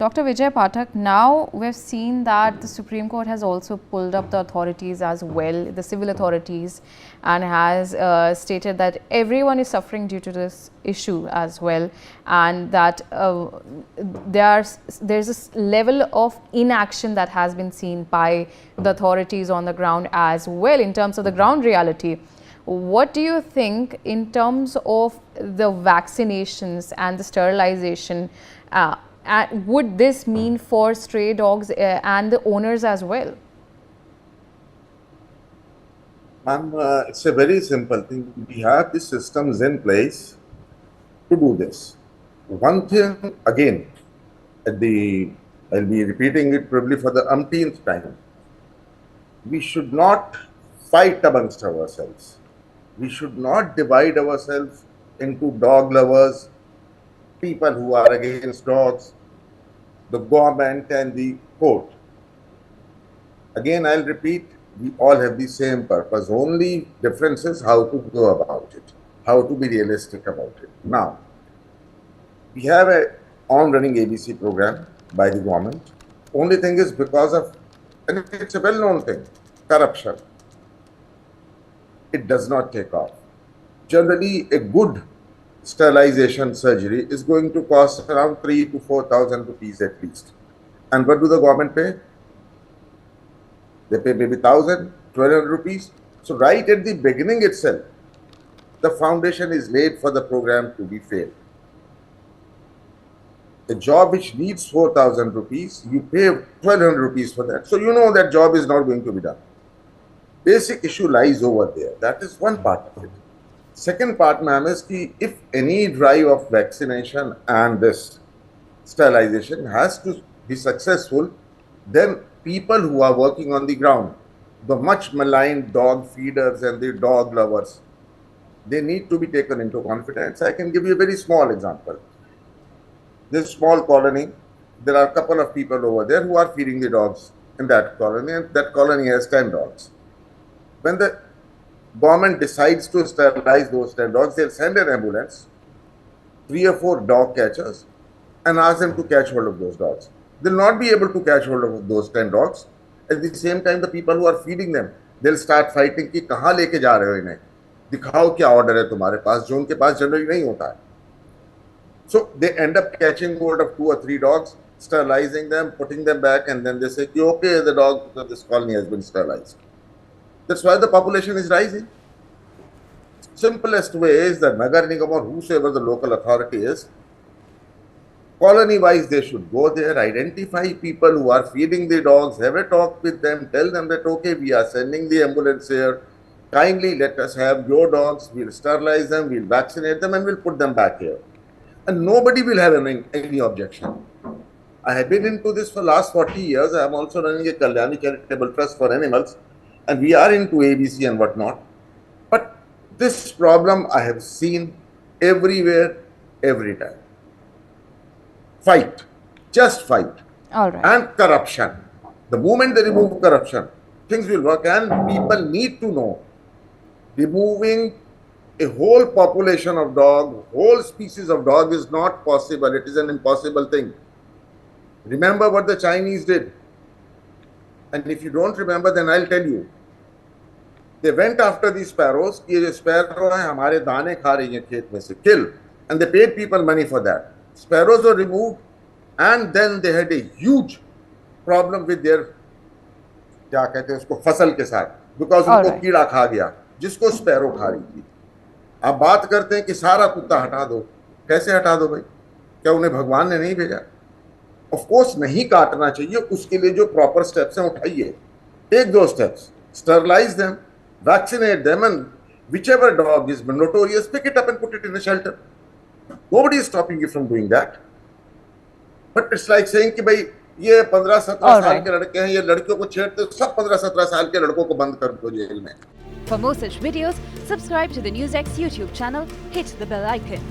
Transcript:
Dr. Vijay Pathak, now we've seen that the Supreme Court has also pulled up the authorities as well, the civil authorities, and has stated that everyone is suffering due to this issue as well, and that there's a level of inaction that has been seen by the authorities on the ground as well in terms of the ground reality. What do you think in terms of the vaccinations and the sterilization? Would this mean for stray dogs and the owners as well? It's a very simple thing. We have the systems in place to do this. One thing, again, I'll be repeating it probably for the umpteenth time. We should not fight amongst ourselves. We should not divide ourselves into dog lovers, people who are against dogs, the government and the court. Again, I'll repeat, we all have the same purpose. Only difference is how to go about it, how to be realistic about it. Now, we have a on-running ABC program by the government. Only thing is because of, and it's a well-known thing, corruption. It does not take off. Generally, a good sterilization surgery is going to cost around 3,000 to 4,000 rupees at least. And what do the government pay? They pay maybe 1,000, 1,200 rupees. So right at the beginning itself, the foundation is laid for the program to be failed. A job which needs 4,000 rupees, you pay 1,200 rupees for that. So you know that job is not going to be done. Basic issue lies over there. That is one part of it. Second part, ma'am, is that if any drive of vaccination and this sterilization has to be successful, then people who are working on the ground, the much maligned dog feeders and the dog lovers, they need to be taken into confidence. I can give you a very small example. This small colony, there are a couple of people over there who are feeding the dogs in that colony, and that colony has 10 dogs. When the government decides to sterilize those 10 dogs, they'll send an ambulance, 3 or 4 dog catchers, and ask them to catch hold of those dogs. They'll not be able to catch hold of those 10 dogs. At the same time, the people who are feeding them, they'll start fighting कि कहाँ लेके जा रहे हो इन्हें, दिखाओ क्या order है तुम्हारे पास, जो उनके पास generally नहीं होता है. So they end up catching hold of 2 or 3 dogs, sterilizing them, putting them back, and then they say कि okay, the dog of this colony has been sterilized. That's why the population is rising. Simplest way is that Nagar Nigam or whosoever the local authority is, colony-wise they should go there, identify people who are feeding the dogs, have a talk with them, tell them that okay, we are sending the ambulance here, kindly let us have your dogs, we'll sterilize them, we'll vaccinate them and we'll put them back here. And nobody will have any objection. I have been into this for the last 40 years. I am also running a Kalyani Charitable Trust for Animals. And we are into ABC and whatnot. But this problem I have seen everywhere, every time. Fight. Just fight. All right. And corruption. The moment they remove corruption, things will work. And people need to know, removing a whole population of dog, whole species of dog is not possible. It is an impossible thing. Remember what the Chinese did. And if you don't remember, then I'll tell you. They went after these sparrows. ये sparrow है हमारे दाने खा रही हैं खेत में से. Kill. And they paid people money for that. Sparrows were removed, and then they had a huge problem with their क्या कहते हैं उसको फसल के साथ, because उनको कीड़ा खा गया जिसको sparrow खा रही थी. आप बात करते हैं कि सारा कुत्ता हटा दो. कैसे हटा दो भाई? क्या उन्हें भगवान ने नहीं भेजा? Of course नहीं काटना चाहिए. उसके लिए जो proper steps हैं उठाइए. Take those steps. Sterilize them. Vaccinate them, and whichever dog is notorious, pick it up and put it in a shelter. Nobody is stopping you from doing that. But it's like saying कि भाई ये 15-17 साल के लड़के हैं, ये लड़कियों को छेड़ते, सब 15-17 साल के लड़कों को बंद कर दो जेल में. For more such videos, subscribe to the Newsx YouTube channel, hit the bell icon.